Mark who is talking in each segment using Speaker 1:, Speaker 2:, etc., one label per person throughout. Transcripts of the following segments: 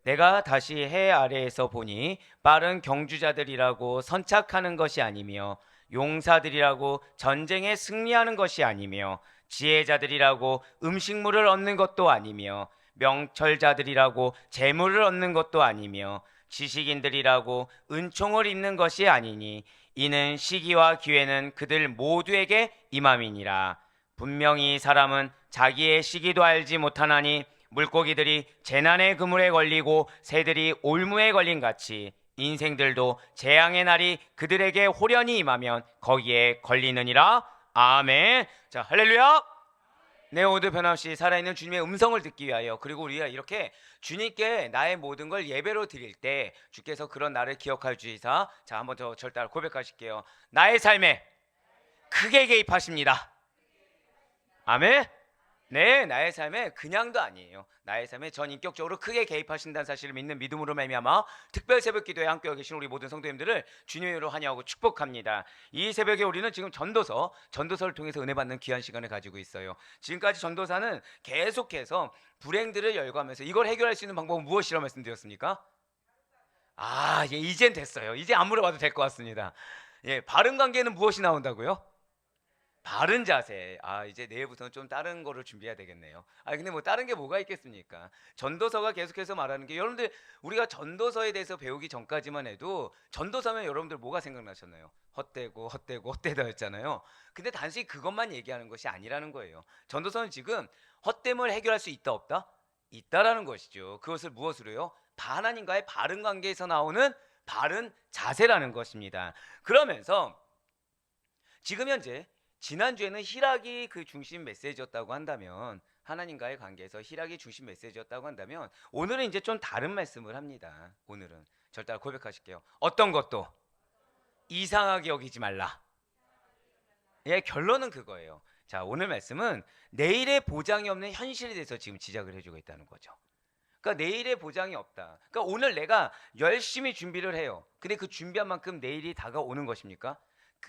Speaker 1: 내가 다시 해 아래에서 보니 빠른 경주자들이라고 선착하는 것이 아니며 용사들이라고 전쟁에 승리하는 것이 아니며 지혜자들이라고 음식물을 얻는 것도 아니며 명철자들이라고 재물을 얻는 것도 아니며 지식인들이라고 은총을 입는 것이 아니니 이는 시기와 기회는 그들 모두에게 임함이니라. 분명히 사람은 자기의 시기도 알지 못하나니 물고기들이 재난의 그물에 걸리고 새들이 올무에 걸린 같이 인생들도 재앙의 날이 그들에게 호련히 임하면 거기에 걸리느니라. 아멘. 자, 할렐루야. 내 오늘 변함없이 살아있는 주님의 음성을 듣기 위하여, 그리고 우리가 이렇게 주님께 나의 모든 걸 예배로 드릴 때 주께서 그런 나를 기억하여 주시사, 자, 한번 더 절대 고백하실게요. 나의 삶에 크게 개입하십니다. 아멘. 네, 나의 삶에 그냥도 아니에요. 나의 삶에 전인격적으로 크게 개입하신다는 사실을 믿는 믿음으로 말미암아 특별 새벽 기도에 함께하고 계신 우리 모든 성도님들을 주님의 이름으로 환영하고 축복합니다. 이 새벽에 우리는 지금 전도서를 통해서 은혜 받는 귀한 시간을 가지고 있어요. 지금까지 전도사는 계속해서 불행들을 열거하면서 이걸 해결할 수 있는 방법은 무엇이라고 말씀드렸습니까? 예, 이젠 됐어요. 이제 안 물어봐도 될 것 같습니다. 예, 바른 관계는 무엇이 나온다고요? 바른 자세. 이제 내일부터는 좀 다른 거를 준비해야 되겠네요. 근데 뭐 다른 게 뭐가 있겠습니까? 전도서가 계속해서 말하는 게, 여러분들 우리가 전도서에 대해서 배우기 전까지만 해도 전도서면 여러분들 뭐가 생각나셨나요? 헛되다였잖아요. 근데 단순히 그것만 얘기하는 것이 아니라는 거예요. 전도서는 지금 헛됨을 해결할 수 있다 없다? 있다라는 것이죠. 그것을 무엇으로요? 하나님과의 바른 관계에서 나오는 바른 자세라는 것입니다. 그러면서 지금 현재, 지난주에는 희락이 그 중심 메시지였다고 한다면, 하나님과의 관계에서 희락이 중심 메시지였다고 한다면, 오늘은 이제 좀 다른 말씀을 합니다. 오늘은 절대 고백하실게요. 어떤 것도 이상하게 여기지 말라. 예, 결론은 그거예요. 자, 오늘 말씀은 내일의 보장이 없는 현실에 대해서 지금 지적을 해주고 있다는 거죠. 그러니까 내일의 보장이 없다. 그러니까 오늘 내가 열심히 준비를 해요. 근데 그 준비한 만큼 내일이 다가오는 것입니까?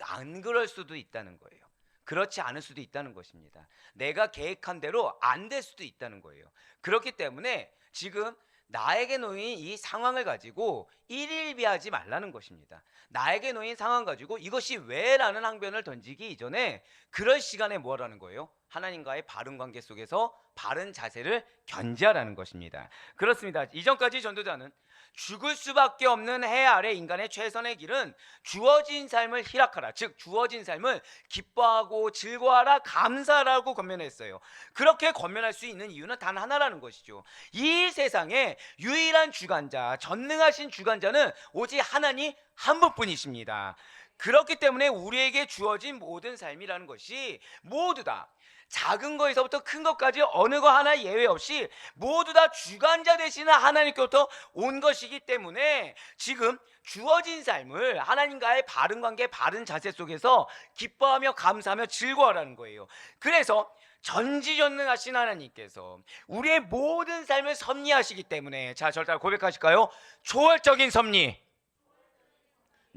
Speaker 1: 안 그럴 수도 있다는 거예요. 그렇지 않을 수도 있다는 것입니다. 내가 계획한 대로 안 될 수도 있다는 거예요. 그렇기 때문에 지금 나에게 놓인 이 상황을 가지고 일일비하지 말라는 것입니다. 나에게 놓인 상황 가지고 이것이 왜? 라는 항변을 던지기 이전에 그럴 시간에 뭐하라는 거예요? 하나님과의 바른 관계 속에서 바른 자세를 견지하라는 것입니다. 그렇습니다. 이전까지 전도자는 죽을 수밖에 없는 해 아래 인간의 최선의 길은 주어진 삶을 희락하라, 즉 주어진 삶을 기뻐하고 즐거워하라, 감사하라고 권면했어요. 그렇게 권면할 수 있는 이유는 단 하나라는 것이죠. 이 세상에 유일한 주관자, 전능하신 주관자는 오직 하나님 한 분뿐이십니다. 그렇기 때문에 우리에게 주어진 모든 삶이라는 것이 모두 다, 작은 거에서부터 큰 것까지 어느 거 하나 예외 없이 모두 다 주관자 되시는 하나님께로부터 온 것이기 때문에 지금 주어진 삶을 하나님과의 바른 관계, 바른 자세 속에서 기뻐하며 감사하며 즐거워하라는 거예요. 그래서 전지전능하신 하나님께서 우리의 모든 삶을 섭리하시기 때문에, 자, 절대 고백하실까요? 초월적인 섭리.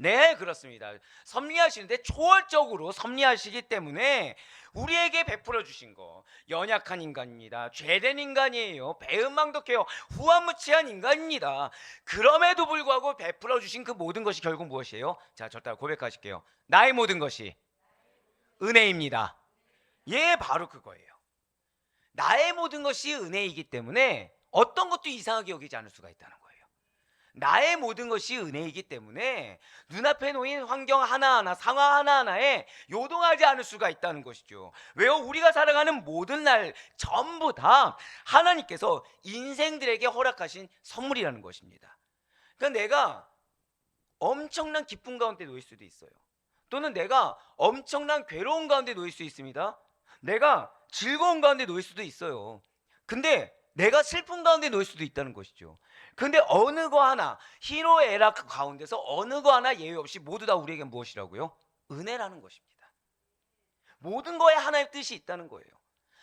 Speaker 1: 네, 그렇습니다. 섭리하시는데 초월적으로 섭리하시기 때문에 우리에게 베풀어 주신 거, 연약한 인간입니다. 죄된 인간이에요. 배은망덕해요. 후한무치한 인간입니다. 그럼에도 불구하고 베풀어 주신 그 모든 것이 결국 무엇이에요? 자, 절대 고백하실게요. 나의 모든 것이 은혜입니다. 예, 바로 그거예요. 나의 모든 것이 은혜이기 때문에 어떤 것도 이상하게 여기지 않을 수가 있다는 거예요. 나의 모든 것이 은혜이기 때문에 눈앞에 놓인 환경 하나하나, 상황 하나하나에 요동하지 않을 수가 있다는 것이죠. 왜요? 우리가 살아가는 모든 날 전부 다 하나님께서 인생들에게 허락하신 선물이라는 것입니다. 그러니까 내가 엄청난 기쁨 가운데 놓일 수도 있어요. 또는 내가 엄청난 괴로운 가운데 놓일 수 있습니다. 내가 즐거운 가운데 놓일 수도 있어요. 근데 내가 슬픈 가운데 놓일 수도 있다는 것이죠. 근데 어느 거 하나, 희노애락 가운데서 어느 거 하나 예외 없이 모두 다 우리에게 무엇이라고요? 은혜라는 것입니다. 모든 거에 하나님의 뜻이 있다는 거예요.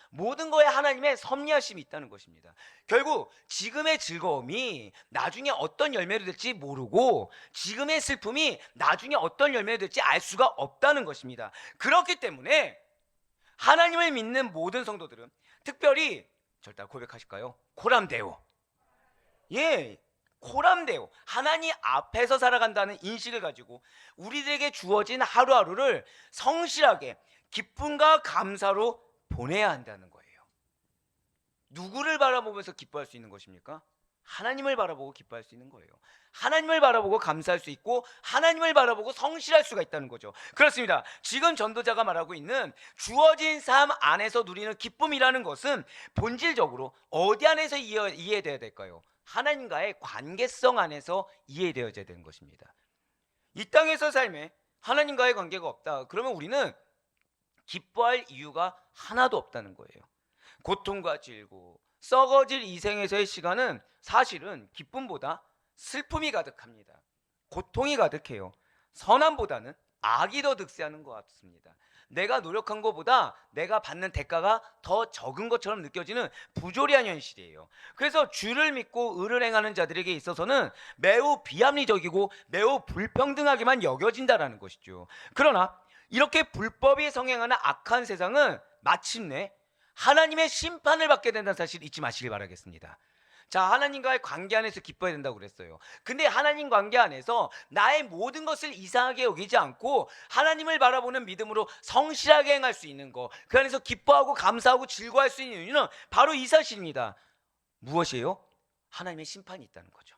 Speaker 1: 모든 거에 하나님의 섭리하심이 있다는 것입니다. 결국 지금의 즐거움이 나중에 어떤 열매로 될지 모르고, 지금의 슬픔이 나중에 어떤 열매로 될지 알 수가 없다는 것입니다. 그렇기 때문에 하나님을 믿는 모든 성도들은, 특별히 절대 고백하실까요? 코람데오. 예, 코람데오, 하나님 앞에서 살아간다는 인식을 가지고 우리들에게 주어진 하루하루를 성실하게 기쁨과 감사로 보내야 한다는 거예요. 누구를 바라보면서 기뻐할 수 있는 것입니까? 하나님을 바라보고 기뻐할 수 있는 거예요. 하나님을 바라보고 감사할 수 있고 하나님을 바라보고 성실할 수가 있다는 거죠. 그렇습니다. 지금 전도자가 말하고 있는 주어진 삶 안에서 누리는 기쁨이라는 것은 본질적으로 어디 안에서 이해되어야 될까요? 하나님과의 관계성 안에서 이해되어져야 되는 것입니다. 이 땅에서 삶에 하나님과의 관계가 없다. 그러면 우리는 기뻐할 이유가 하나도 없다는 거예요. 고통과 질고 썩어질 이 생에서의 시간은 사실은 기쁨보다 슬픔이 가득합니다. 고통이 가득해요. 선함보다는 악이 더 득세하는 것 같습니다. 내가 노력한 것보다 내가 받는 대가가 더 적은 것처럼 느껴지는 부조리한 현실이에요. 그래서 주를 믿고 의를 행하는 자들에게 있어서는 매우 비합리적이고 매우 불평등하게만 여겨진다라는 것이죠. 그러나 이렇게 불법이 성행하는 악한 세상은 마침내 하나님의 심판을 받게 된다는 사실 잊지 마시길 바라겠습니다. 자, 하나님과의 관계 안에서 기뻐야 된다고 그랬어요. 근데 하나님 관계 안에서 나의 모든 것을 이상하게 여기지 않고 하나님을 바라보는 믿음으로 성실하게 행할 수 있는 것, 그 안에서 기뻐하고 감사하고 즐거워할 수 있는 이유는 바로 이 사실입니다. 무엇이에요? 하나님의 심판이 있다는 거죠.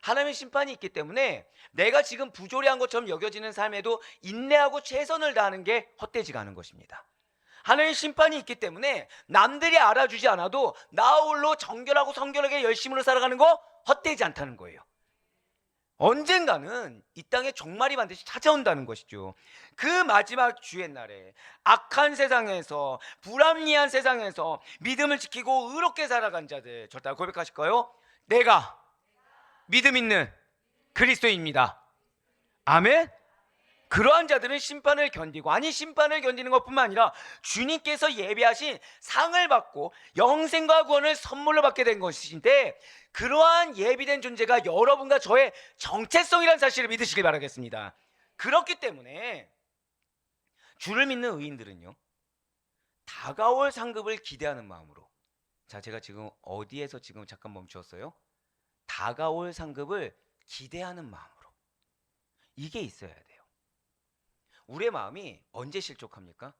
Speaker 1: 하나님의 심판이 있기 때문에 내가 지금 부조리한 것처럼 여겨지는 삶에도 인내하고 최선을 다하는 게 헛되지가 않은 것입니다. 하나님의 심판이 있기 때문에 남들이 알아주지 않아도 나 홀로 정결하고 성결하게 열심으로 살아가는 거 헛되지 않다는 거예요. 언젠가는 이 땅에 종말이 반드시 찾아온다는 것이죠. 그 마지막 주의 날에 악한 세상에서, 불합리한 세상에서 믿음을 지키고 의롭게 살아간 자들, 저 따라 고백하실까요? 내가 믿음 있는 그리스도입니다. 아멘. 그러한 자들은 심판을 견디고, 아니 심판을 견디는 것뿐만 아니라 주님께서 예비하신 상을 받고 영생과 구원을 선물로 받게 된 것인데, 그러한 예비된 존재가 여러분과 저의 정체성이라는 사실을 믿으시길 바라겠습니다. 그렇기 때문에 주를 믿는 의인들은요, 다가올 상급을 기대하는 마음으로, 자, 제가 지금 어디에서 지금 잠깐 멈추었어요? 다가올 상급을 기대하는 마음으로, 이게 있어야 돼요. 우리의 마음이 언제 실족합니까?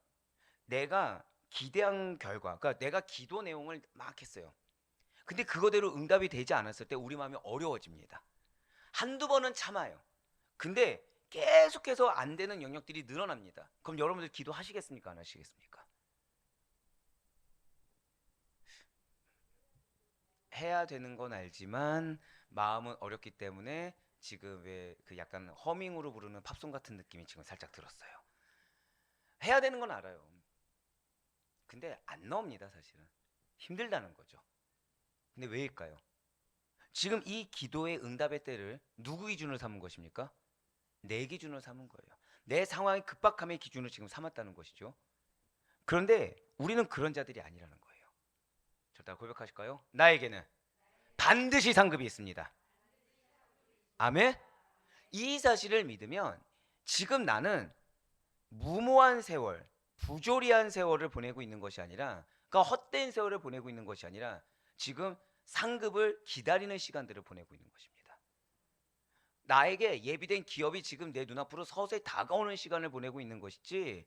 Speaker 1: 내가 기대한 결과, 그러니까 내가 기도 내용을 막 했어요. 근데 그거대로 응답이 되지 않았을 때 우리 마음이 어려워집니다. 한두 번은 참아요. 근데 계속해서 안 되는 영역들이 늘어납니다. 그럼 여러분들 기도하시겠습니까? 안 하시겠습니까? 해야 되는 건 알지만 마음은 어렵기 때문에 지금 왜 그 약간 허밍으로 부르는 팝송 같은 느낌이 지금 살짝 들었어요. 해야 되는 건 알아요. 근데 안 나옵니다, 사실은. 힘들다는 거죠. 근데 왜일까요? 지금 이 기도의 응답의 때를 누구 기준으로 삼은 것입니까? 내 기준으로 삼은 거예요. 내 상황의 급박함의 기준으로 지금 삼았다는 것이죠. 그런데 우리는 그런 자들이 아니라는 거예요. 저다 고백하실까요? 나에게는 반드시 상급이 있습니다. 아멘? 이 사실을 믿으면 지금 나는 무모한 세월, 부조리한 세월을 보내고 있는 것이 아니라, 그러니까 헛된 세월을 보내고 있는 것이 아니라 지금 상급을 기다리는 시간들을 보내고 있는 것입니다. 나에게 예비된 기업이 지금 내 눈앞으로 서서히 다가오는 시간을 보내고 있는 것이지,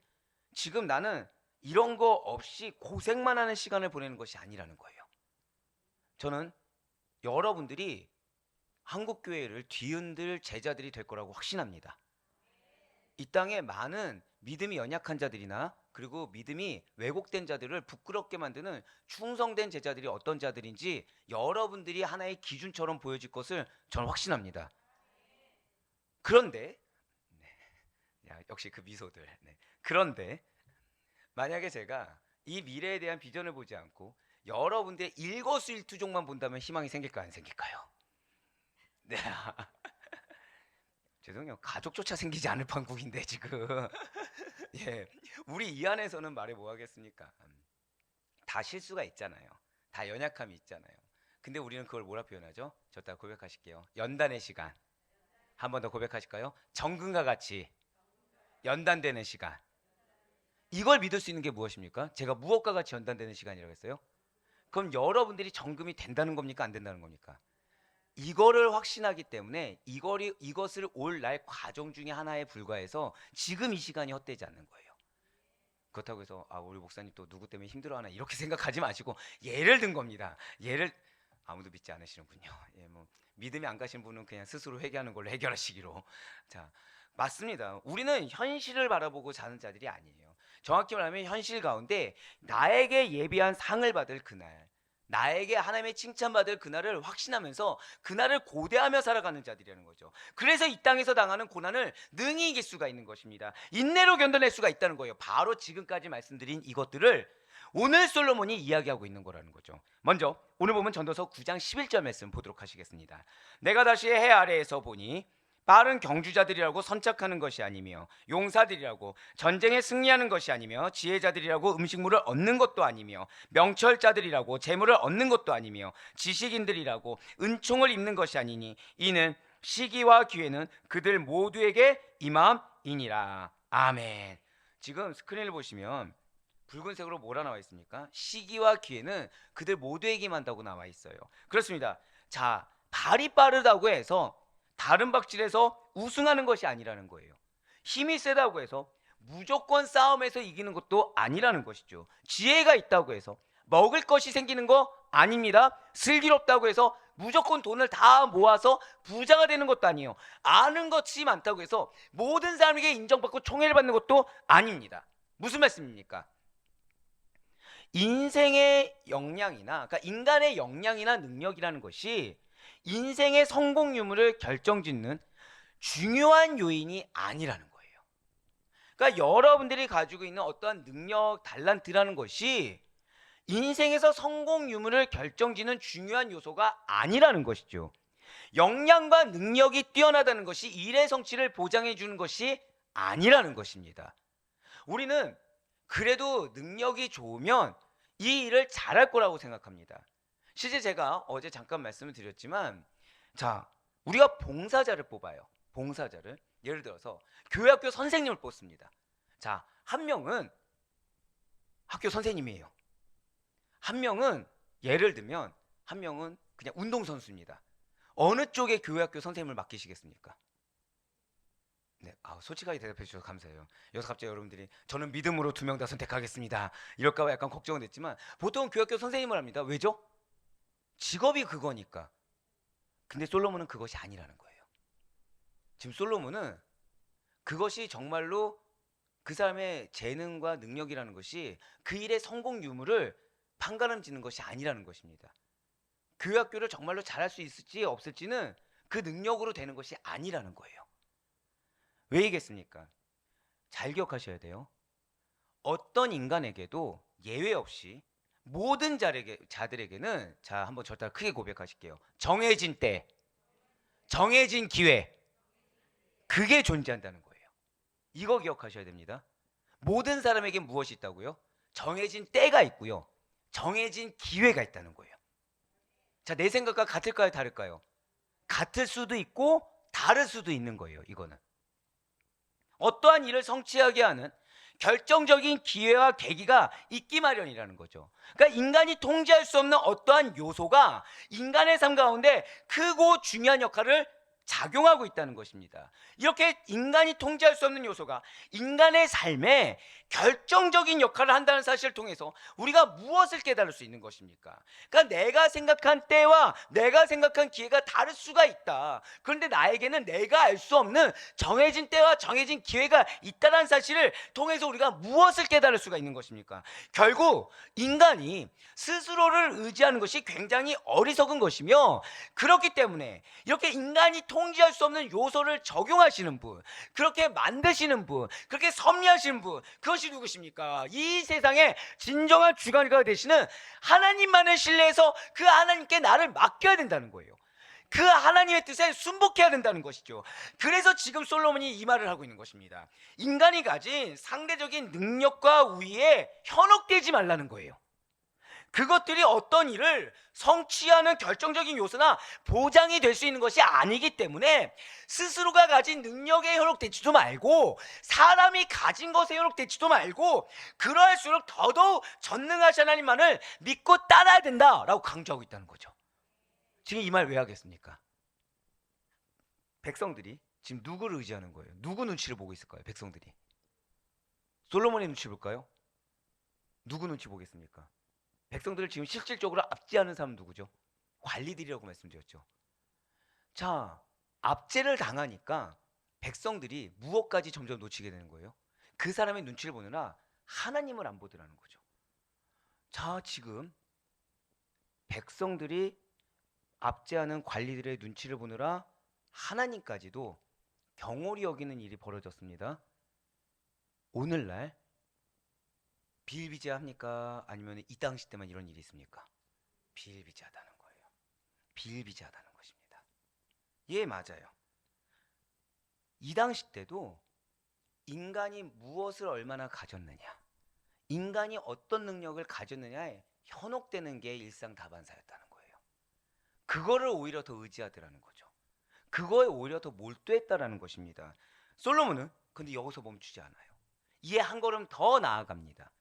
Speaker 1: 지금 나는 이런 거 없이 고생만 하는 시간을 보내는 것이 아니라는 거예요. 저는 여러분들이 한국교회를 뒤흔들 제자들이 될 거라고 확신합니다. 이 땅에 많은 믿음이 연약한 자들이나 그리고 믿음이 왜곡된 자들을 부끄럽게 만드는 충성된 제자들이 어떤 자들인지 여러분들이 하나의 기준처럼 보여질 것을 저는 확신합니다. 그런데 역시 그 미소들. 그런데 만약에 제가 이 미래에 대한 비전을 보지 않고 여러분들의 일거수일투족만 본다면 희망이 생길까요? 안 생길까요? 네. 죄송해요. 가족조차 생기지 않을 판국인데 지금. 예, 우리 이 안에서는 말해 뭐 하겠습니까? 다 실수가 있잖아요. 다 연약함이 있잖아요. 근데 우리는 그걸 뭐라 표현하죠? 저 따라 고백하실게요. 연단의 시간. 한 번 더 고백하실까요? 정금과 같이 연단되는 시간. 이걸 믿을 수 있는 게 무엇입니까? 제가 무엇과 같이 연단되는 시간이라고 했어요? 그럼 여러분들이 정금이 된다는 겁니까? 안 된다는 겁니까? 이거를 확신하기 때문에 이것을 올 날 과정 중에 하나에 불과해서 지금 이 시간이 헛되지 않는 거예요. 그렇다고 해서 우리 목사님 또 누구 때문에 힘들어하나 이렇게 생각하지 마시고 예를 든 겁니다. 아무도 믿지 않으시는군요. 뭐 믿음이 안 가신 분은 그냥 스스로 회개하는 걸로 해결하시기로. 자, 맞습니다. 우리는 현실을 바라보고 사는 자들이 아니에요. 정확히 말하면 현실 가운데 나에게 예비한 상을 받을 그날, 나에게 하나님의 칭찬받을 그날을 확신하면서 그날을 고대하며 살아가는 자들이라는 거죠. 그래서 이 땅에서 당하는 고난을 능히 이길 수가 있는 것입니다. 인내로 견뎌낼 수가 있다는 거예요. 바로 지금까지 말씀드린 이것들을 오늘 솔로몬이 이야기하고 있는 거라는 거죠. 먼저 오늘 보면 전도서 9장 11절 말씀 보도록 하시겠습니다. 내가 다시 해 아래에서 보니 빠른 경주자들이라고 선착하는 것이 아니며 용사들이라고 전쟁에 승리하는 것이 아니며 지혜자들이라고 음식물을 얻는 것도 아니며 명철자들이라고 재물을 얻는 것도 아니며 지식인들이라고 은총을 입는 것이 아니니 이는 시기와 기회는 그들 모두에게 임함이니라. 아멘. 지금 스크린을 보시면 붉은색으로 뭐라 나와 있습니까? 시기와 기회는 그들 모두에게 임한다고 나와 있어요. 그렇습니다. 자, 발이 빠르다고 해서 다른 박질에서 우승하는 것이 아니라는 거예요. 힘이 세다고 해서 무조건 싸움에서 이기는 것도 아니라는 것이죠. 지혜가 있다고 해서 먹을 것이 생기는 거 아닙니다. 슬기롭다고 해서 무조건 돈을 다 모아서 부자가 되는 것도 아니에요. 아는 것이 많다고 해서 모든 사람에게 인정받고 총애를 받는 것도 아닙니다. 무슨 말씀입니까? 인생의 역량이나, 그러니까 인간의 역량이나 능력이라는 것이 인생의 성공 유무를 결정짓는 중요한 요인이 아니라는 거예요. 그러니까 여러분들이 가지고 있는 어떠한 능력, 달란트라는 것이 인생에서 성공 유무를 결정짓는 중요한 요소가 아니라는 것이죠. 역량과 능력이 뛰어나다는 것이 일의 성취를 보장해 주는 것이 아니라는 것입니다. 우리는 그래도 능력이 좋으면 이 일을 잘할 거라고 생각합니다. 실제 제가 어제 잠깐 말씀을 드렸지만, 자, 우리가 봉사자를 뽑아요. 봉사자를. 예를 들어서 교회학교 선생님을 뽑습니다. 자, 한 명은 학교 선생님이에요. 한 명은 예를 들면 한 명은 그냥 운동선수입니다. 어느 쪽에 교회학교 선생님을 맡기시겠습니까? 네, 솔직하게 대답해 주셔서 감사해요. 여기서 갑자기 여러분들이 저는 믿음으로 2명 다 선택하겠습니다 이럴까 봐 약간 걱정은 됐지만 보통 교회학교 선생님을 합니다. 왜죠? 직업이 그거니까. 근데 솔로몬은 그것이 아니라는 거예요. 지금 솔로몬은 그것이 정말로 그 사람의 재능과 능력이라는 것이 그 일의 성공 유무를 판가름짓는 것이 아니라는 것입니다. 교회학교를 정말로 잘할 수 있을지 없을지는 그 능력으로 되는 것이 아니라는 거예요. 왜이겠습니까? 잘 기억하셔야 돼요. 어떤 인간에게도 예외 없이 모든 자들에게는, 자, 한번 저 따라 크게 고백하실게요. 정해진 때, 정해진 기회, 그게 존재한다는 거예요. 이거 기억하셔야 됩니다. 모든 사람에게 무엇이 있다고요? 정해진 때가 있고요, 정해진 기회가 있다는 거예요. 자, 내 생각과 같을까요, 다를까요? 같을 수도 있고 다를 수도 있는 거예요. 이거는 어떠한 일을 성취하게 하는 결정적인 기회와 계기가 있기 마련이라는 거죠. 그러니까 인간이 통제할 수 없는 어떠한 요소가 인간의 삶 가운데 크고 중요한 역할을 작용하고 있다는 것입니다. 이렇게 인간이 통제할 수 없는 요소가 인간의 삶에 결정적인 역할을 한다는 사실을 통해서 우리가 무엇을 깨달을 수 있는 것입니까? 그러니까 내가 생각한 때와 내가 생각한 기회가 다를 수가 있다. 그런데 나에게는 내가 알 수 없는 정해진 때와 정해진 기회가 있다는 사실을 통해서 우리가 무엇을 깨달을 수가 있는 것입니까? 결국 인간이 스스로를 의지하는 것이 굉장히 어리석은 것이며, 그렇기 때문에 이렇게 인간이 통제할 수 없는 요소를 적용하시는 분, 그렇게 만드시는 분, 그렇게 섭리하시는 분, 그것이 누구십니까? 이 세상의 진정한 주관자가 되시는 하나님만을 신뢰해서 그 하나님께 나를 맡겨야 된다는 거예요. 그 하나님의 뜻에 순복해야 된다는 것이죠. 그래서 지금 솔로몬이 이 말을 하고 있는 것입니다. 인간이 가진 상대적인 능력과 우위에 현혹되지 말라는 거예요. 그것들이 어떤 일을 성취하는 결정적인 요소나 보장이 될 수 있는 것이 아니기 때문에 스스로가 가진 능력에 현혹되지도 말고 사람이 가진 것에 현혹되지도 말고 그러할수록 더더욱 전능하신 하나님만을 믿고 따라야 된다라고 강조하고 있다는 거죠. 지금 이 말 왜 하겠습니까? 백성들이 지금 누구를 의지하는 거예요? 누구 눈치를 보고 있을까요? 백성들이. 솔로몬의 눈치 볼까요? 누구 눈치 보겠습니까? 백성들을 지금 실질적으로 압제하는 사람은 누구죠? 관리들이라고 말씀드렸죠. 자, 압제를 당하니까 백성들이 무엇까지 점점 놓치게 되는 거예요? 그 사람의 눈치를 보느라 하나님을 안 보더라는 거죠. 자, 지금 백성들이 압제하는 관리들의 눈치를 보느라 하나님까지도 경홀히 여기는 일이 벌어졌습니다. 오늘날 비일비재합니까? 아니면 이 당시 때만 이런 일이 있습니까? 비일비재하다는 거예요. 비일비재하다는 것입니다. 예, 맞아요. 이 당시 때도 인간이 무엇을 얼마나 가졌느냐, 인간이 어떤 능력을 가졌느냐에 현혹되는 게 일상다반사였다는 거예요. 그거를 오히려 더 의지하더라는 거죠. 그거에 오히려 더 몰두했다라는 것입니다. 솔로몬은 근데 여기서 멈추지 않아요. 이에 한 걸음 더 나아갑니다.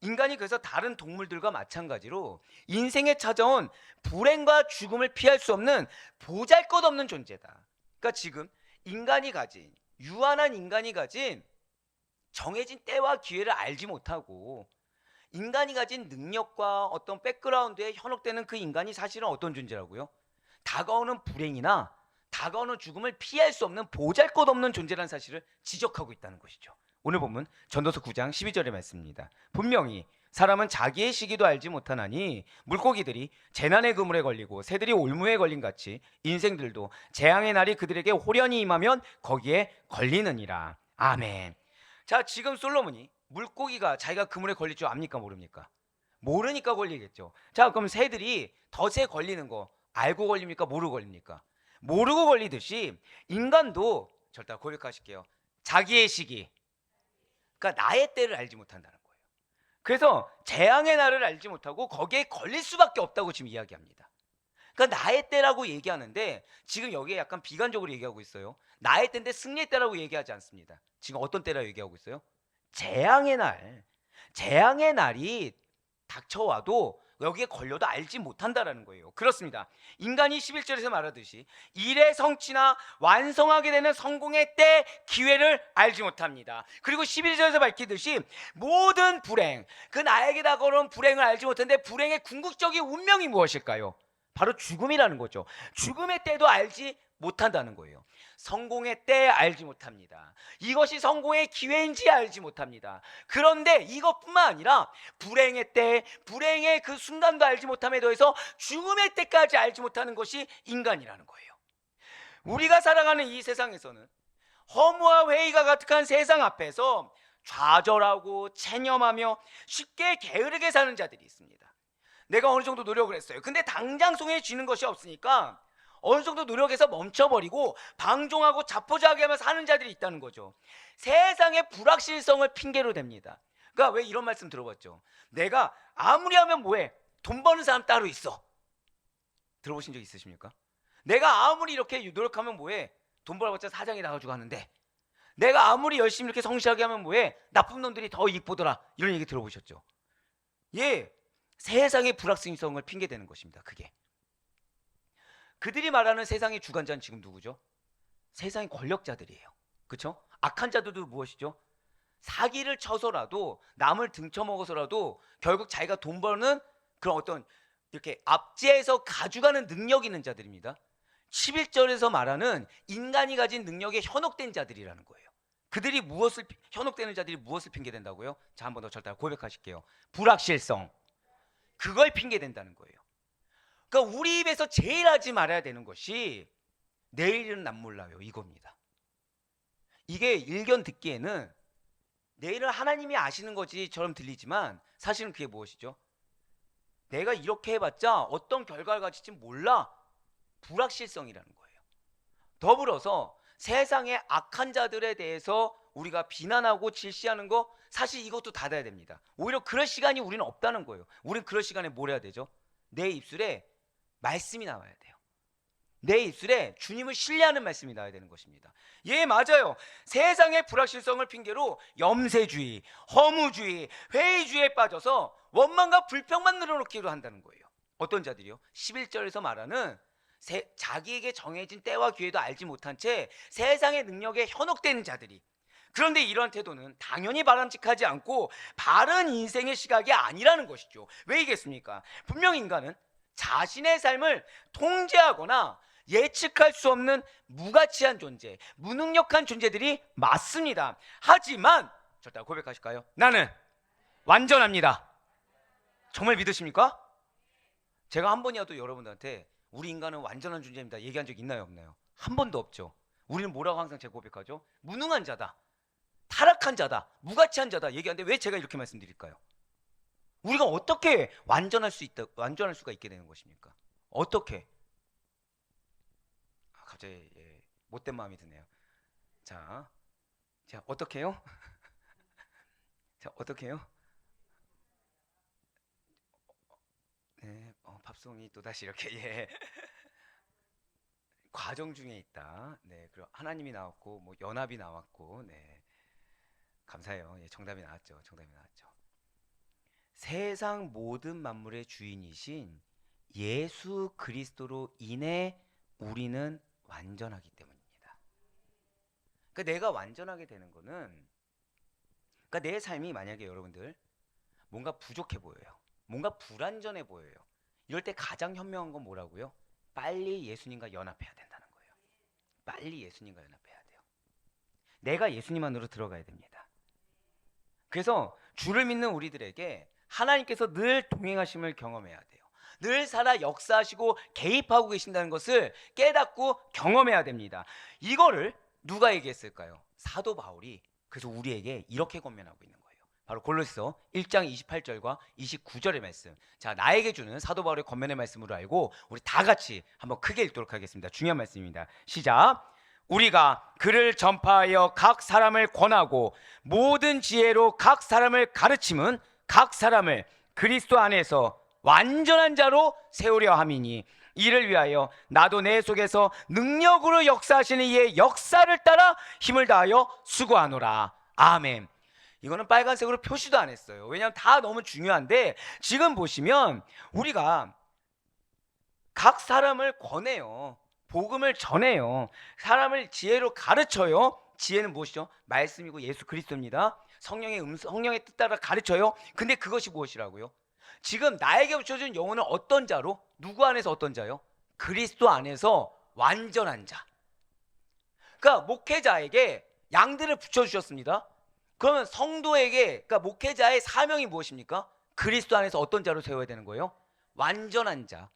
Speaker 1: 인간이 그래서 다른 동물들과 마찬가지로 인생에 찾아온 불행과 죽음을 피할 수 없는 보잘것없는 존재다. 그러니까 지금 인간이 가진, 유한한 인간이 가진 정해진 때와 기회를 알지 못하고 인간이 가진 능력과 어떤 백그라운드에 현혹되는 그 인간이 사실은 어떤 존재라고요? 다가오는 불행이나 다가오는 죽음을 피할 수 없는 보잘것없는 존재라는 사실을 지적하고 있다는 것이죠. 오늘 본문 전도서 9장 12절의 말씀입니다. 분명히 사람은 자기의 시기도 알지 못하나니 물고기들이 재난의 그물에 걸리고 새들이 올무에 걸린 같이 인생들도 재앙의 날이 그들에게 호련히 임하면 거기에 걸리느니라. 아멘. 자, 지금 솔로몬이 물고기가 자기가 그물에 걸릴 줄 압니까 모릅니까? 모르니까 걸리겠죠. 자, 그럼 새들이 덫에 걸리는 거 알고 걸립니까 모르고 걸립니까? 모르고 걸리듯이 인간도 절대 고백하실게요. 자기의 시기, 그러니까 나의 때를 알지 못한다는 거예요. 그래서 재앙의 날을 알지 못하고 거기에 걸릴 수밖에 없다고 지금 이야기합니다. 그러니까 나의 때라고 얘기하는데 지금 여기에 약간 비관적으로 얘기하고 있어요. 나의 때인데 승리의 때라고 얘기하지 않습니다. 지금 어떤 때라고 얘기하고 있어요? 재앙의 날, 재앙의 날이 닥쳐와도 여기에 걸려도 알지 못한다라는 거예요. 그렇습니다. 인간이 11절에서 말하듯이 일의 성취나 완성하게 되는 성공의 때 기회를 알지 못합니다. 그리고 11절에서 밝히듯이 모든 불행, 그 나에게 다가오는 불행을 알지 못하는데 불행의 궁극적인 운명이 무엇일까요? 바로 죽음이라는 거죠. 죽음의 때도 알지 못한다는 거예요. 성공의 때 알지 못합니다. 이것이 성공의 기회인지 알지 못합니다. 그런데 이것뿐만 아니라 불행의 때, 불행의 그 순간도 알지 못함에 더해서 죽음의 때까지 알지 못하는 것이 인간이라는 거예요. 우리가 살아가는 이 세상에서는 허무와 회의가 가득한 세상 앞에서 좌절하고 체념하며 쉽게 게으르게 사는 자들이 있습니다. 내가 어느 정도 노력을 했어요. 근데 당장 손에 쥐는 것이 없으니까 어느 정도 노력해서 멈춰버리고 방종하고 자포자기하며 사는 자들이 있다는 거죠. 세상의 불확실성을 핑계로 댑니다. 그러니까 왜 이런 말씀 들어봤죠? 내가 아무리 하면 뭐해? 돈 버는 사람 따로 있어. 들어보신 적 있으십니까? 내가 아무리 이렇게 노력하면 뭐해? 돈 벌어봤자 사장이 나가지고 하는데 내가 아무리 열심히 이렇게 성실하게 하면 뭐해? 나쁜 놈들이 더 이익 보더라. 이런 얘기 들어보셨죠? 예, 세상의 불확실성을 핑계대는 것입니다. 그게 그들이 말하는 세상의 주관자는 지금 누구죠? 세상의 권력자들이에요. 그렇죠? 악한 자들도 무엇이죠? 사기를 쳐서라도 남을 등쳐먹어서라도 결국 자기가 돈 버는 그런 어떤 이렇게 압제해서 가져가는 능력 있는 자들입니다. 11절에서 말하는 인간이 가진 능력에 현혹된 자들이라는 거예요. 그들이 무엇을 현혹되는 자들이 무엇을 핑계댄다고요? 자, 한 번 더 절대 고백하실게요. 불확실성. 그걸 핑계댄다는 거예요. 그러니까 우리 입에서 제일 하지 말아야 되는 것이 내일은 난 몰라요 이겁니다. 이게 일견 듣기에는 내일은 하나님이 아시는 것처럼 들리지만 사실은 그게 무엇이죠? 내가 이렇게 해봤자 어떤 결과를 가질지 몰라. 불확실성이라는 거예요. 더불어서 세상의 악한 자들에 대해서 우리가 비난하고 질시하는 거 사실 이것도 닫아야 됩니다. 오히려 그럴 시간이 우리는 없다는 거예요. 우리는 그럴 시간에 뭘 해야 되죠? 내 입술에 말씀이 나와야 돼요. 내 입술에 주님을 신뢰하는 말씀이 나와야 되는 것입니다. 예, 맞아요. 세상의 불확실성을 핑계로 염세주의, 허무주의, 회의주의에 빠져서 원망과 불평만 늘어놓기로 한다는 거예요. 어떤 자들이요? 11절에서 말하는 자기에게 정해진 때와 기회도 알지 못한 채 세상의 능력에 현혹되는 자들이, 그런데 이런 태도는 당연히 바람직하지 않고 바른 인생의 시각이 아니라는 것이죠. 왜이겠습니까? 분명 인간은 자신의 삶을 통제하거나 예측할 수 없는 무가치한 존재, 무능력한 존재들이 맞습니다. 하지만 저따 고백하실까요? 나는 완전합니다. 정말 믿으십니까? 제가 한 번이라도 여러분들한테 우리 인간은 완전한 존재입니다 얘기한 적 있나요, 없나요? 한 번도 없죠. 우리는 뭐라고 항상 제가 고백하죠? 무능한 자다, 타락한 자다, 무가치한 자다 얘기하는데 왜 제가 이렇게 말씀드릴까요? 우리가 어떻게 완전할 수가 있게 되는 것입니까? 어떻게? 갑자기 못된 마음이 드네요. 자 어떻게 해요? 자 어떻게 해요? 네, 팝송이 또다시 이렇게 과정 중에 있다. 네, 그리고 하나님이 나왔고 뭐 연합이 나왔고, 네, 감사해요. 정답이 나왔죠. 정답이 나왔죠. 세상 모든 만물의 주인이신 예수 그리스도로 인해 우리는 완전하기 때문입니다. 그러니까 내가 완전하게 되는 거는, 그러니까 내 삶이 만약에 여러분들 뭔가 부족해 보여요, 뭔가 불완전해 보여요, 이럴 때 가장 현명한 건 뭐라고요? 빨리 예수님과 연합해야 된다는 거예요. 빨리 예수님과 연합해야 돼요. 내가 예수님 안으로 들어가야 됩니다. 그래서 주를 믿는 우리들에게 하나님께서 늘 동행하심을 경험해야 돼요. 늘 살아 역사하시고 개입하고 계신다는 것을 깨닫고 경험해야 됩니다. 이거를 누가 얘기했을까요? 사도 바울이 그래서 우리에게 이렇게 권면하고 있는 거예요. 바로 골로새서 1장 28절과 29절의 말씀. 자, 나에게 주는 사도 바울의 권면의 말씀으로 알고 우리 다 같이 한번 크게 읽도록 하겠습니다. 중요한 말씀입니다. 시작. 우리가 그를 전파하여 각 사람을 권하고 모든 지혜로 각 사람을 가르침은 각 사람을 그리스도 안에서 완전한 자로 세우려 함이니 이를 위하여 나도 내 속에서 능력으로 역사하시는 이의 역사를 따라 힘을 다하여 수고하노라. 아멘. 이거는 빨간색으로 표시도 안 했어요. 왜냐하면 다 너무 중요한데, 지금 보시면 우리가 각 사람을 권해요. 복음을 전해요. 사람을 지혜로 가르쳐요. 지혜는 무엇이죠? 말씀이고 예수 그리스도입니다. 성령의 뜻 따라 가르쳐요. 근데 그것이 무엇이라고요? 지금 나에게 붙여준 영혼은 어떤 자로? 누구 안에서 어떤 자요? 그리스도 안에서 완전한 자. 그러니까 목회자에게 양들을 붙여주셨습니다. 그러면 성도에게, 그러니까 목회자의 사명이 무엇입니까? 그리스도 안에서 어떤 자로 세워야 되는 거예요? 완전한 자.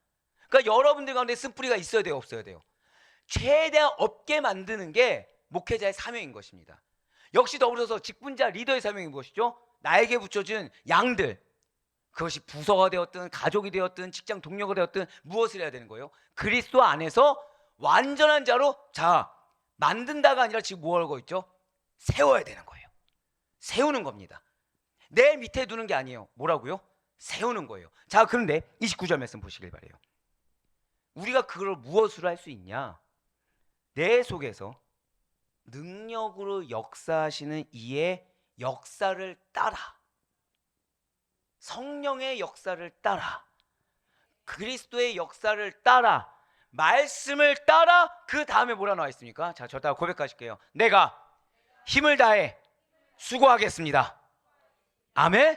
Speaker 1: 그러니까 여러분들 가운데 쓴뿌리가 있어야 돼요, 없어야 돼요? 최대한 없게 만드는 게 목회자의 사명인 것입니다. 역시 더불어서 직분자 리더의 사명이 무엇이죠? 나에게 붙여준 양들, 그것이 부서가 되었든 가족이 되었든 직장 동료가 되었든 무엇을 해야 되는 거예요? 그리스도 안에서 완전한 자로 만든다가 아니라 지금 뭐 하고 있죠? 세워야 되는 거예요. 세우는 겁니다. 내 밑에 두는 게 아니에요. 뭐라고요? 세우는 거예요. 자, 그런데 29절 말씀 보시길 바래요. 우리가 그걸 무엇으로 할 수 있냐? 내 속에서 능력으로 역사하시는 이의 역사를 따라, 성령의 역사를 따라, 그리스도의 역사를 따라, 말씀을 따라, 그 다음에 뭐라 나와 있습니까? 자, 저다가 고백하실게요. 내가 힘을 다해 수고하겠습니다. 아멘?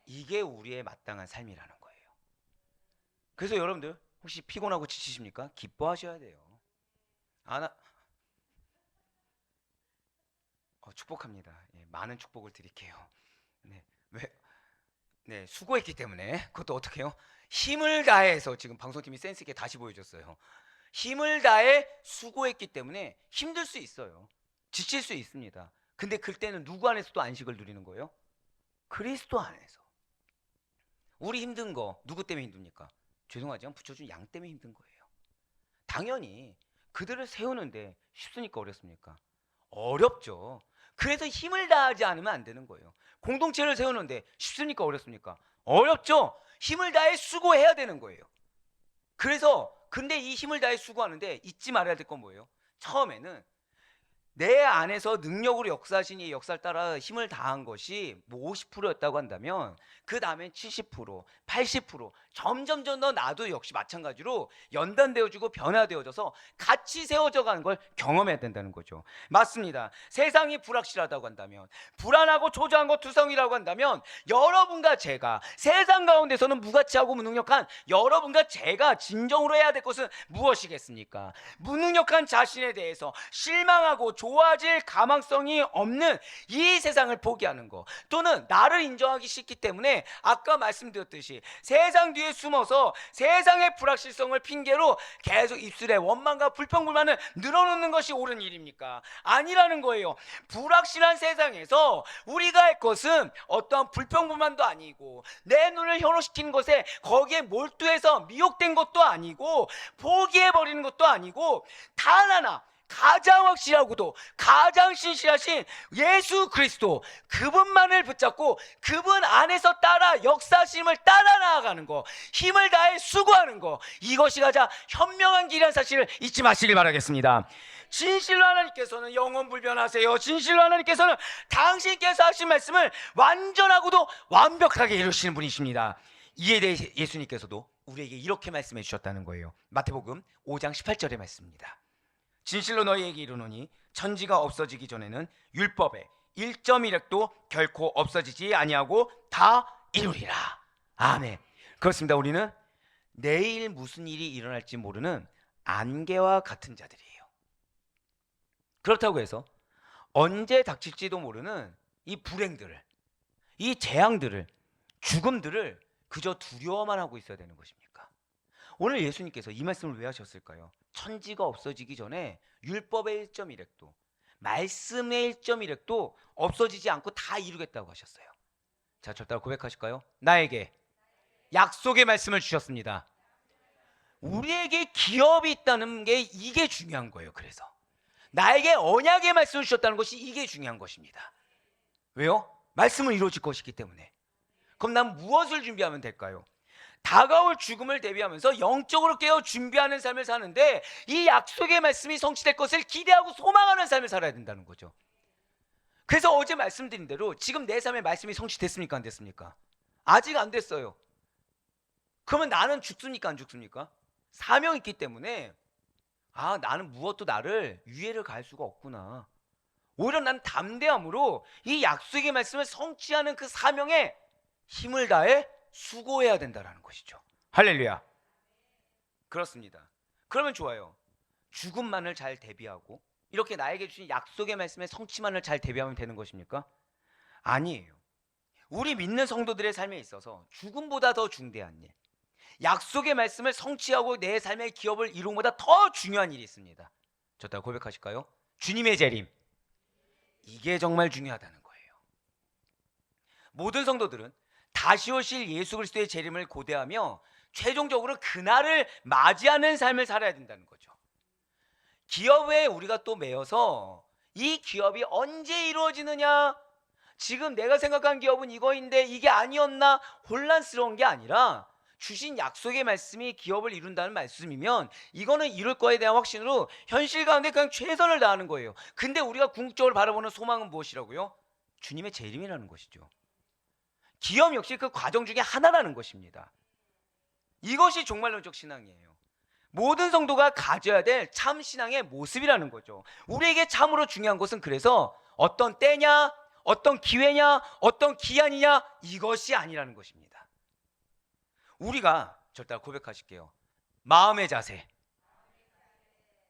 Speaker 1: 이게 우리의 마땅한 삶이라는 거예요. 그래서 여러분들 혹시 피곤하고 지치십니까? 기뻐하셔야 돼요. 축복합니다. 많은 축복을 드릴게요. 네, 수고했기 때문에. 그것도 어떻게 해요? 힘을 다해서, 지금 방송팀이 센스 있게 다시 보여줬어요. 힘을 다해 수고했기 때문에 힘들 수 있어요. 지칠 수 있습니다. 근데 그때는 누구 안에서 또 안식을 누리는 거예요? 그리스도 안에서. 우리 힘든 거 누구 때문에 힘듭니까? 죄송하지만 붙여준 양 때문에 힘든 거예요. 당연히 그들을 세우는데 쉽습니까, 어렵습니까? 어렵죠. 그래서 힘을 다하지 않으면 안 되는 거예요. 공동체를 세우는데 쉽습니까, 어렵습니까? 어렵죠. 힘을 다해 수고해야 되는 거예요. 그래서 근데 이 힘을 다해 수고하는데 잊지 말아야 될 건 뭐예요? 처음에는 내 안에서 능력으로 역사하신 이 역사를 따라 힘을 다한 것이 뭐 50%였다고 한다면 그 다음엔 70%, 80%, 점점점 더 나도 역시 마찬가지로 연단되어지고 변화되어져서 같이 세워져 가는 걸 경험해야 된다는 거죠. 맞습니다. 세상이 불확실하다고 한다면, 불안하고 초조한 것 투성이라고 한다면, 여러분과 제가 세상 가운데서는 무가치하고 무능력한 여러분과 제가 진정으로 해야 될 것은 무엇이겠습니까? 무능력한 자신에 대해서 실망하고 좋아질 가망성이 없는 이 세상을 포기하는 거, 또는 나를 인정하기 싫기 때문에 아까 말씀드렸듯이 세상 뒤에 숨어서 세상의 불확실성을 핑계로 계속 입술에 원망과 불평불만을 늘어놓는 것이 옳은 일입니까? 아니라는 거예요. 불확실한 세상에서 우리가 할 것은 어떠한 불평불만도 아니고, 내 눈을 현혹시키는 것에 거기에 몰두해서 미혹된 것도 아니고, 포기해버리는 것도 아니고, 단 하나 가장 확실하고도 가장 신실하신 예수 그리스도, 그분만을 붙잡고 그분 안에서 따라 역사심을 따라 나아가는 거, 힘을 다해 수고하는 거, 이것이 가장 현명한 길이라는 사실을 잊지 마시길 바라겠습니다. 진실로 하나님께서는 영원불변하세요. 진실로 하나님께서는 당신께서 하신 말씀을 완전하고도 완벽하게 이루시는 분이십니다. 이에 대해 예수님께서도 우리에게 이렇게 말씀해 주셨다는 거예요. 마태복음 5장 18절의 말씀입니다. 진실로 너희에게 이르노니 천지가 없어지기 전에는 율법의 1.1획도 결코 없어지지 아니하고 다 이루리라. 아멘. 그렇습니다. 우리는 내일 무슨 일이 일어날지 모르는 안개와 같은 자들이에요. 그렇다고 해서 언제 닥칠지도 모르는 이 불행들을, 이 재앙들을, 죽음들을 그저 두려워만 하고 있어야 되는 것입니까? 오늘 예수님께서 이 말씀을 왜 하셨을까요? 천지가 없어지기 전에 율법의 1.1획도, 말씀의 1.1획도 없어지지 않고 다 이루겠다고 하셨어요. 자, 저 따라 고백하실까요? 나에게 약속의 말씀을 주셨습니다. 우리에게 기업이 있다는 게 이게 중요한 거예요. 그래서 나에게 언약의 말씀을 주셨다는 것이 이게 중요한 것입니다. 왜요? 말씀은 이루어질 것이기 때문에. 그럼 난 무엇을 준비하면 될까요? 다가올 죽음을 대비하면서 영적으로 깨어 준비하는 삶을 사는데, 이 약속의 말씀이 성취될 것을 기대하고 소망하는 삶을 살아야 된다는 거죠. 그래서 어제 말씀드린 대로 지금 내 삶에 말씀이 성취됐습니까? 안 됐습니까? 아직 안 됐어요. 그러면 나는 죽습니까? 안 죽습니까? 사명이 있기 때문에 나는 무엇도 나를 유해를 가할 수가 없구나. 오히려 난 담대함으로 이 약속의 말씀을 성취하는 그 사명에 힘을 다해 수고해야 된다는 것이죠. 할렐루야. 그렇습니다. 그러면 좋아요. 죽음만을 잘 대비하고 이렇게 나에게 주신 약속의 말씀의 성취만을 잘 대비하면 되는 것입니까? 아니에요. 우리 믿는 성도들의 삶에 있어서 죽음보다 더 중대한 일, 약속의 말씀을 성취하고 내 삶의 기업을 이루는 것보다 더 중요한 일이 있습니다. 저 따라 고백하실까요? 주님의 재림. 이게 정말 중요하다는 거예요. 모든 성도들은 다시 오실 예수 그리스도의 재림을 고대하며 최종적으로 그날을 맞이하는 삶을 살아야 된다는 거죠. 기업에 우리가 또 매여서 이 기업이 언제 이루어지느냐, 지금 내가 생각한 기업은 이거인데 이게 아니었나 혼란스러운 게 아니라, 주신 약속의 말씀이 기업을 이룬다는 말씀이면 이거는 이룰 거에 대한 확신으로 현실 가운데 그냥 최선을 다하는 거예요. 근데 우리가 궁극적으로 바라보는 소망은 무엇이라고요? 주님의 재림이라는 것이죠. 기업 역시 그 과정 중에 하나라는 것입니다. 이것이 종말론적 신앙이에요. 모든 성도가 가져야 될 참 신앙의 모습이라는 거죠. 우리에게 참으로 중요한 것은 그래서 어떤 때냐, 어떤 기회냐, 어떤 기한이냐, 이것이 아니라는 것입니다. 우리가 절대 고백하실게요. 마음의 자세,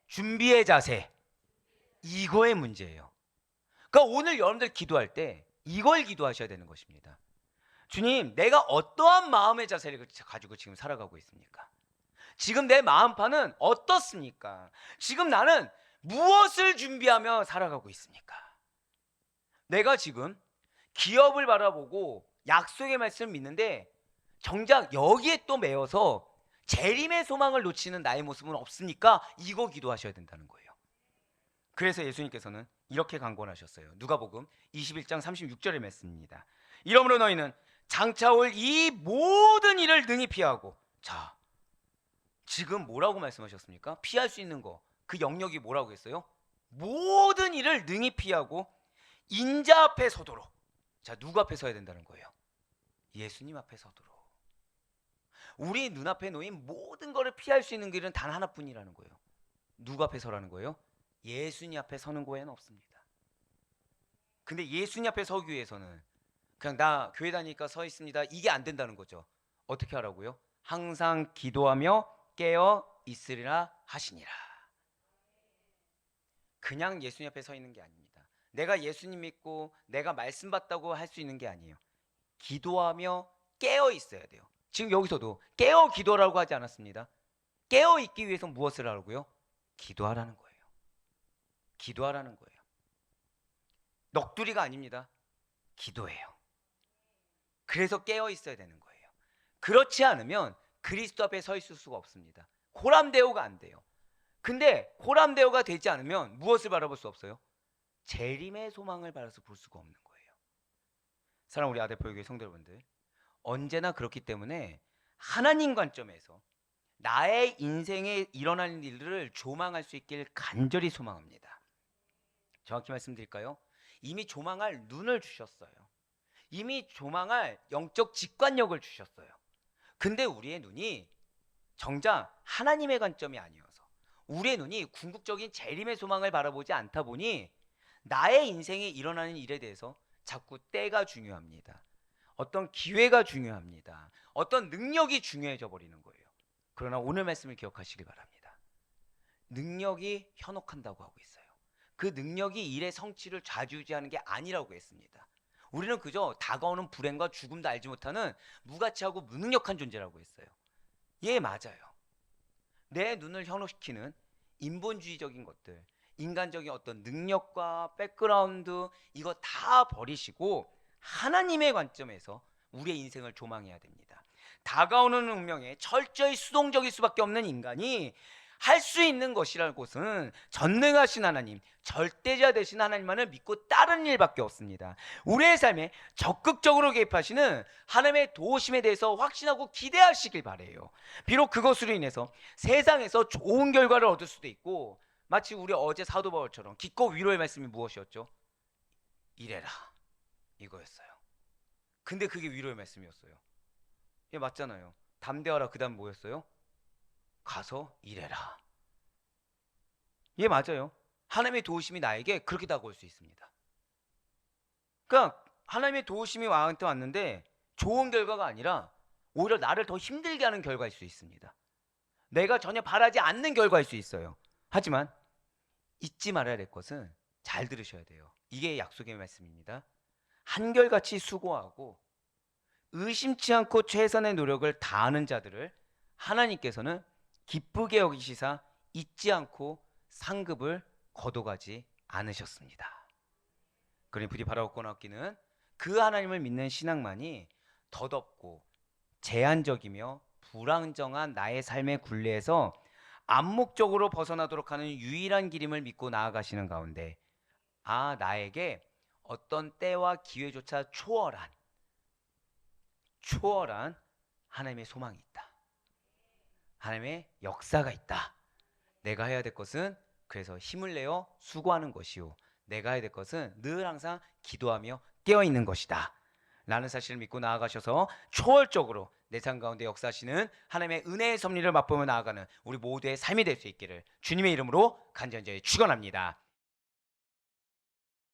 Speaker 1: 준비의 자세, 이거의 문제예요. 그러니까 오늘 여러분들 기도할 때 이걸 기도하셔야 되는 것입니다. 주님, 내가 어떠한 마음의 자세를 가지고 지금 살아가고 있습니까? 지금 내 마음판은 어떻습니까? 지금 나는 무엇을 준비하며 살아가고 있습니까? 내가 지금 기업을 바라보고 약속의 말씀을 믿는데 정작 여기에 또 매여서 재림의 소망을 놓치는 나의 모습은 없으니까 이거 기도하셔야 된다는 거예요. 그래서 예수님께서는 이렇게 강권하셨어요. 누가복음 21장 36절의 말씀입니다. 이러므로 너희는 장차 올 이 모든 일을 능히 피하고, 자, 지금 뭐라고 말씀하셨습니까? 피할 수 있는 거, 그 영역이 뭐라고 했어요? 모든 일을 능히 피하고 인자 앞에 서도록. 자, 누구 앞에 서야 된다는 거예요? 예수님 앞에 서도록. 우리 눈앞에 놓인 모든 것을 피할 수 있는 길은 단 하나뿐이라는 거예요. 누구 앞에 서라는 거예요? 예수님 앞에 서는 거에는 없습니다. 근데 예수님 앞에 서기 위해서는 그냥 나 교회 다니니까 서 있습니다, 이게 안 된다는 거죠. 어떻게 하라고요? 항상 기도하며 깨어 있으리라 하시니라. 그냥 예수님 앞에 서 있는 게 아닙니다. 내가 예수님 믿고 내가 말씀 받다고 할 수 있는 게 아니에요. 기도하며 깨어 있어야 돼요. 지금 여기서도 깨어 기도라고 하지 않았습니다. 깨어 있기 위해서 무엇을 하라고요? 기도하라는 거예요. 기도하라는 거예요. 넋두리가 아닙니다. 기도해요. 그래서 깨어 있어야 되는 거예요. 그렇지 않으면 그리스도 앞에 서 있을 수가 없습니다. 호람데오가 안 돼요. 근데 호람데오가 되지 않으면 무엇을 바라볼 수 없어요? 재림의 소망을 바라서 볼 수가 없는 거예요. 사랑하는 우리 아대표교회 성도 여러분들, 언제나 그렇기 때문에 하나님 관점에서 나의 인생에 일어나는 일들을 조망할 수 있길 간절히 소망합니다. 정확히 말씀드릴까요? 이미 조망할 눈을 주셨어요. 이미 조망할 영적 직관력을 주셨어요. 근데 우리의 눈이 정작 하나님의 관점이 아니어서 우리의 눈이 궁극적인 재림의 소망을 바라보지 않다 보니 나의 인생에 일어나는 일에 대해서 자꾸 때가 중요합니다. 어떤 기회가 중요합니다. 어떤 능력이 중요해져 버리는 거예요. 그러나 오늘 말씀을 기억하시길 바랍니다. 능력이 현혹한다고 하고 있어요. 그 능력이 일의 성취를 좌지우지하는 게 아니라고 했습니다. 우리는 그저 다가오는 불행과 죽음도 알지 못하는 무가치하고 무능력한 존재라고 했어요. 예, 맞아요. 내 눈을 현혹시키는 인본주의적인 것들, 인간적인 어떤 능력과 백그라운드, 이거 다 버리시고 하나님의 관점에서 우리의 인생을 조망해야 됩니다. 다가오는 운명에 철저히 수동적일 수밖에 없는 인간이 할 수 있는 것이라는 것은 전능하신 하나님, 절대자 되신 하나님만을 믿고 따르는 일밖에 없습니다. 우리의 삶에 적극적으로 개입하시는 하나님의 도우심에 대해서 확신하고 기대하시길 바래요. 비록 그것으로 인해서 세상에서 좋은 결과를 얻을 수도 있고, 마치 우리 어제 사도 바울처럼 기꺼 위로의 말씀이 무엇이었죠? 이래라, 이거였어요. 근데 그게 위로의 말씀이었어요. 예, 맞잖아요. 담대하라, 그 다음 뭐였어요? 가서 일해라. 예, 맞아요. 하나님의 도우심이 나에게 그렇게 다가올 수 있습니다. 그러니까 하나님의 도우심이 나한테 왔는데 좋은 결과가 아니라 오히려 나를 더 힘들게 하는 결과일 수 있습니다. 내가 전혀 바라지 않는 결과일 수 있어요. 하지만 잊지 말아야 될 것은, 잘 들으셔야 돼요. 이게 약속의 말씀입니다. 한결같이 수고하고 의심치 않고 최선의 노력을 다하는 자들을 하나님께서는 기쁘게 여기시사 잊지 않고 상급을 거둬가지 않으셨습니다. 그러니 부디 바라옵고 나옵기는 그 하나님을 믿는 신앙만이 덧없고 제한적이며 불안정한 나의 삶의 굴레에서 암묵적으로 벗어나도록 하는 유일한 길임을 믿고 나아가시는 가운데, 나에게 어떤 때와 기회조차 초월한 하나님의 소망이 있다. 하나님의 역사가 있다. 내가 해야 될 것은 그래서 힘을 내어 수고하는 것이요, 내가 해야 될 것은 늘 항상 기도하며 깨어있는 것이다 라는 사실을 믿고 나아가셔서 초월적으로 내 삶 가운데 역사하시는 하나님의 은혜의 섭리를 맛보며 나아가는 우리 모두의 삶이 될 수 있기를 주님의 이름으로 간절히 축원합니다.